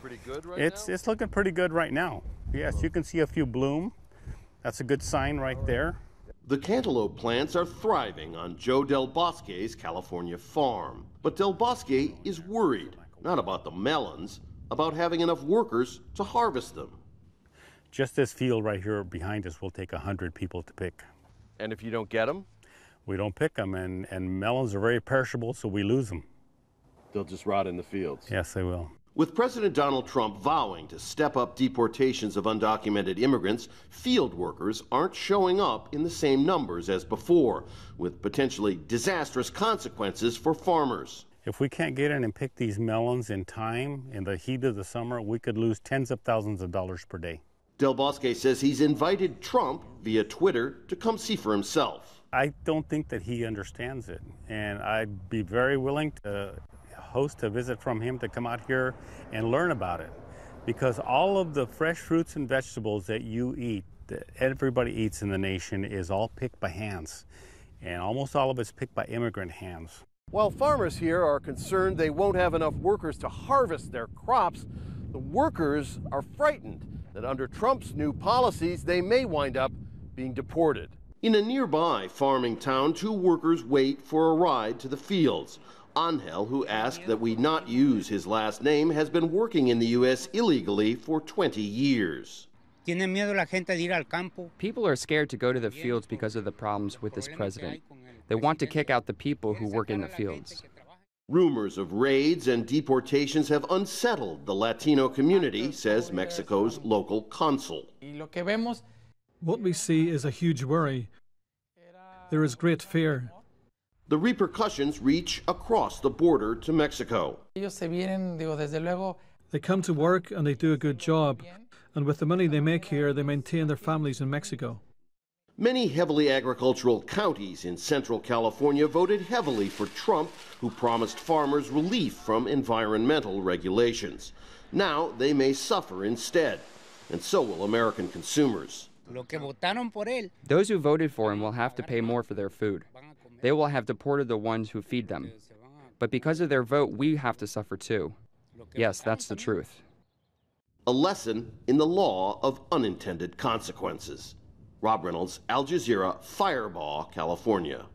pretty good right now? It's looking pretty good right now. Yes, you can see a few bloom. That's a good sign right there. The cantaloupe plants are thriving on Joe Del Bosque's California farm. But Del Bosque is worried, not about the melons, about having enough workers to harvest them. Just this field right here behind us will take 100 people to pick. And if you don't get them? We don't pick them, and melons are very perishable, so we lose them. They'll just rot in the fields. Yes, they will. With President Donald Trump vowing to step up deportations of undocumented immigrants, field workers aren't showing up in the same numbers as before, with potentially disastrous consequences for farmers. If we can't get in and pick these melons in time, in the heat of the summer, we could lose tens of thousands of dollars per day. Del Bosque says he's invited Trump via Twitter to come see for himself. I don't think that he understands it, and I'd be very willing to host a visit from him to come out here and learn about it, because all of the fresh fruits and vegetables that you eat, that everybody eats in the nation, is all picked by hands, and almost all of it's picked by immigrant hands. While farmers here are concerned they won't have enough workers to harvest their crops, the workers are frightened that under Trump's new policies they may wind up being deported. In a nearby farming town, two workers wait for a ride to the fields. Angel, who asked that we not use his last name, has been working in the U.S. illegally for 20 years. People are scared to go to the fields because of the problems with this president. They want to kick out the people who work in the fields. Rumors of raids and deportations have unsettled the Latino community, says Mexico's local consul. What we see is a huge worry. There is great fear. The repercussions reach across the border to Mexico. They come to work and they do a good job, and with the money they make here, they maintain their families in Mexico. Many heavily agricultural counties in central California voted heavily for Trump, who promised farmers relief from environmental regulations. Now they may suffer instead, and so will American consumers. Those who voted for him will have to pay more for their food. They will have deported the ones who feed them. But because of their vote, we have to suffer too. Yes, that's the truth. A lesson in the law of unintended consequences. Rob Reynolds, Al Jazeera, FIREBAUGH, California.